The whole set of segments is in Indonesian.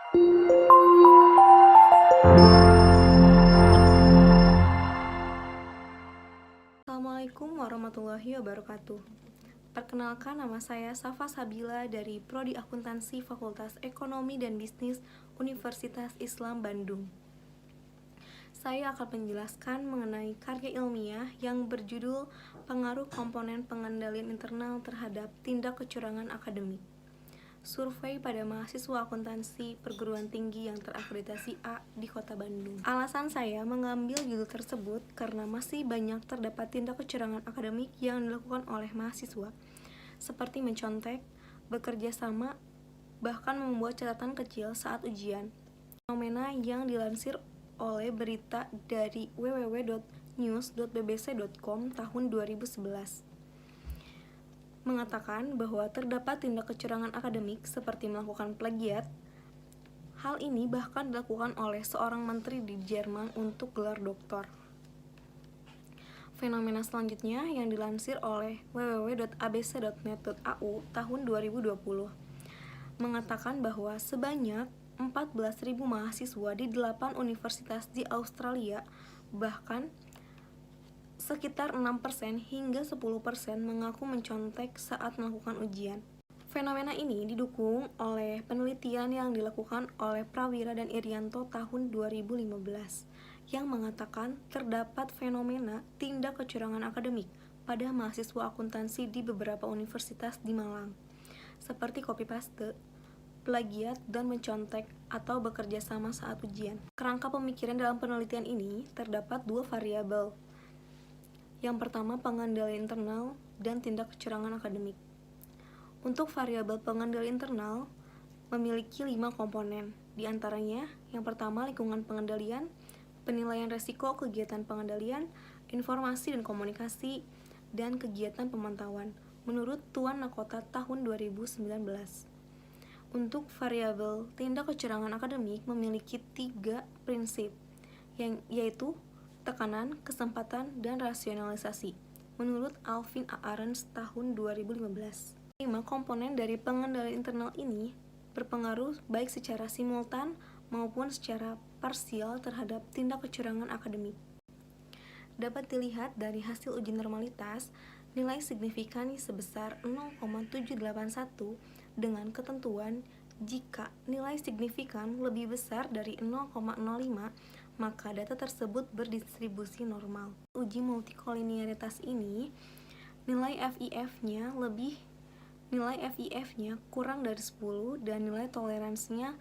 Assalamualaikum warahmatullahi wabarakatuh. Perkenalkan, nama saya Safa Sabila dari Prodi Akuntansi Fakultas Ekonomi dan Bisnis Universitas Islam Bandung. Saya akan menjelaskan mengenai karya ilmiah yang berjudul Pengaruh Komponen Pengendalian Internal Terhadap Tindak Kecurangan Akademik. Survei pada mahasiswa akuntansi perguruan tinggi yang terakreditasi A di Kota Bandung. Alasan saya mengambil judul tersebut karena masih banyak terdapat tindak kecurangan akademik yang dilakukan oleh mahasiswa, seperti mencontek, bekerja sama, bahkan membuat catatan kecil saat ujian. Fenomena yang dilansir oleh berita dari www.news.bbc.com tahun 2011 mengatakan bahwa terdapat tindak kecurangan akademik seperti melakukan plagiat. Hal ini bahkan dilakukan oleh seorang menteri di Jerman untuk gelar doktor. Fenomena selanjutnya yang dilansir oleh www.abc.net.au tahun 2020 mengatakan bahwa sebanyak 14.000 mahasiswa di 8 universitas di Australia, bahkan sekitar 6% hingga 10% mengaku mencontek saat melakukan ujian. Fenomena ini didukung oleh penelitian yang dilakukan oleh Prawira dan Irianto tahun 2015 yang mengatakan terdapat fenomena tindak kecurangan akademik pada mahasiswa akuntansi di beberapa universitas di Malang, seperti copy-paste, plagiat, dan mencontek atau bekerja sama saat ujian. Kerangka pemikiran dalam penelitian ini terdapat dua variabel. Yang pertama, pengendalian internal dan tindak kecurangan akademik. Untuk variabel pengendalian internal memiliki 5 komponen. Di antaranya, yang pertama lingkungan pengendalian, penilaian resiko kegiatan pengendalian, informasi dan komunikasi, dan kegiatan pemantauan menurut Tuan Nakota tahun 2019. Untuk variabel tindak kecurangan akademik memiliki 3 prinsip, yaitu tekanan, kesempatan, dan rasionalisasi menurut Alvin A. Arens tahun 2015. 5 komponen dari pengendalian internal ini berpengaruh baik secara simultan maupun secara parsial terhadap tindak kecurangan akademik. Dapat dilihat dari hasil uji normalitas, nilai signifikan sebesar 0,781 dengan ketentuan jika nilai signifikan lebih besar dari 0,05 maka data tersebut berdistribusi normal. Uji multikolinearitas ini, nilai FIF-nya kurang dari 10 dan nilai toleransinya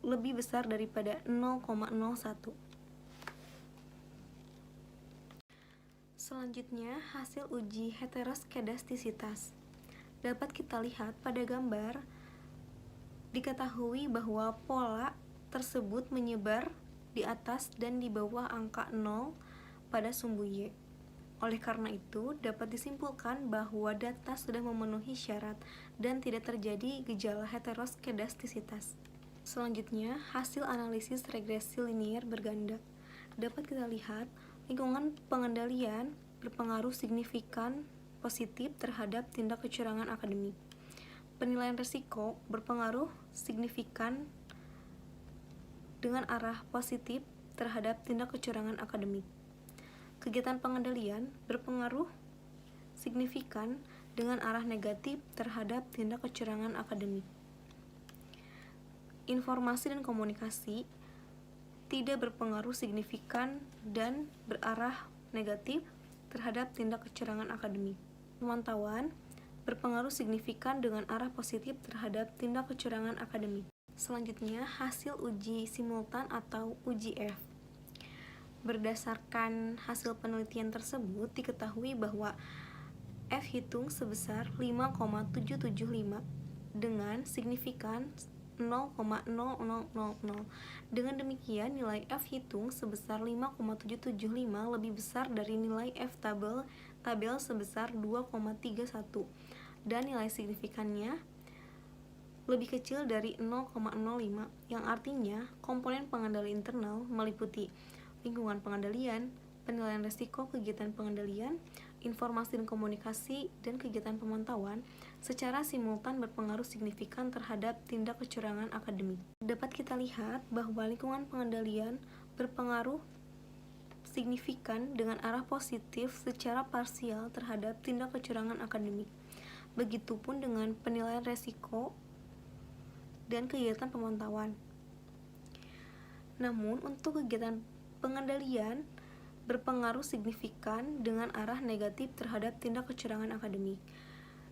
lebih besar daripada 0,01. Selanjutnya, hasil uji heteroskedastisitas. Dapat kita lihat pada gambar, diketahui bahwa pola tersebut menyebar di atas dan di bawah angka 0 pada sumbu Y. Oleh karena itu, dapat disimpulkan bahwa data sudah memenuhi syarat dan tidak terjadi gejala heteroskedastisitas. Selanjutnya, hasil analisis regresi linier berganda. Dapat kita lihat, lingkungan pengendalian berpengaruh signifikan positif terhadap tindak kecurangan akademik. Penilaian risiko berpengaruh signifikan dengan arah positif terhadap tindak kecurangan akademik. Kegiatan pengendalian berpengaruh signifikan dengan arah negatif terhadap tindak kecurangan akademik. Informasi dan komunikasi tidak berpengaruh signifikan dan berarah negatif terhadap tindak kecurangan akademik. Pemantauan berpengaruh signifikan dengan arah positif terhadap tindak kecurangan akademik. Selanjutnya, hasil uji simultan atau uji F. Berdasarkan hasil penelitian tersebut, diketahui bahwa F hitung sebesar 5,775 dengan signifikan 0,0000. Dengan demikian, nilai F hitung sebesar 5,775 lebih besar dari nilai F tabel sebesar 2,31 dan nilai signifikannya lebih kecil dari 0,05, yang artinya komponen pengendali internal meliputi lingkungan pengendalian, penilaian risiko kegiatan pengendalian, informasi dan komunikasi, dan kegiatan pemantauan secara simultan berpengaruh signifikan terhadap tindak kecurangan akademik. Dapat kita lihat bahwa lingkungan pengendalian berpengaruh signifikan dengan arah positif secara parsial terhadap tindak kecurangan akademik. Begitupun dengan penilaian resiko dan kegiatan pemantauan. Namun, untuk kegiatan pengendalian berpengaruh signifikan dengan arah negatif terhadap tindak kecurangan akademik,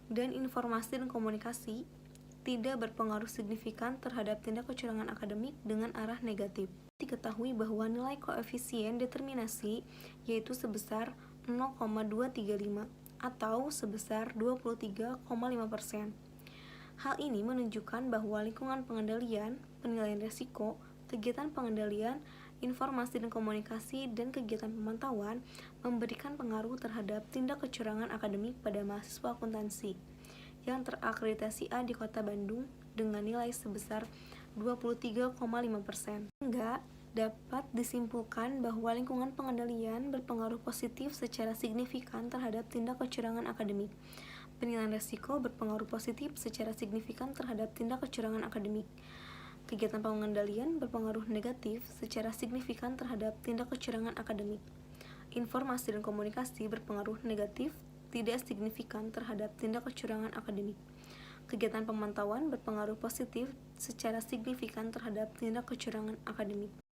dan informasi dan komunikasi tidak berpengaruh signifikan terhadap tindak kecurangan akademik dengan arah negatif. Diketahui bahwa nilai koefisien determinasi yaitu sebesar 0,235 atau sebesar 23,5%. Hal ini menunjukkan bahwa lingkungan pengendalian, penilaian risiko, kegiatan pengendalian, informasi dan komunikasi, dan kegiatan pemantauan memberikan pengaruh terhadap tindak kecurangan akademik pada mahasiswa akuntansi yang terakreditasi A di Kota Bandung dengan nilai sebesar 23,5%. Sehingga dapat disimpulkan bahwa lingkungan pengendalian berpengaruh positif secara signifikan terhadap tindak kecurangan akademik. Penilaian risiko berpengaruh positif secara signifikan terhadap tindak kecurangan akademik. Kegiatan pengendalian berpengaruh negatif secara signifikan terhadap tindak kecurangan akademik. Informasi dan komunikasi berpengaruh negatif tidak signifikan terhadap tindak kecurangan akademik. Kegiatan pemantauan berpengaruh positif secara signifikan terhadap tindak kecurangan akademik.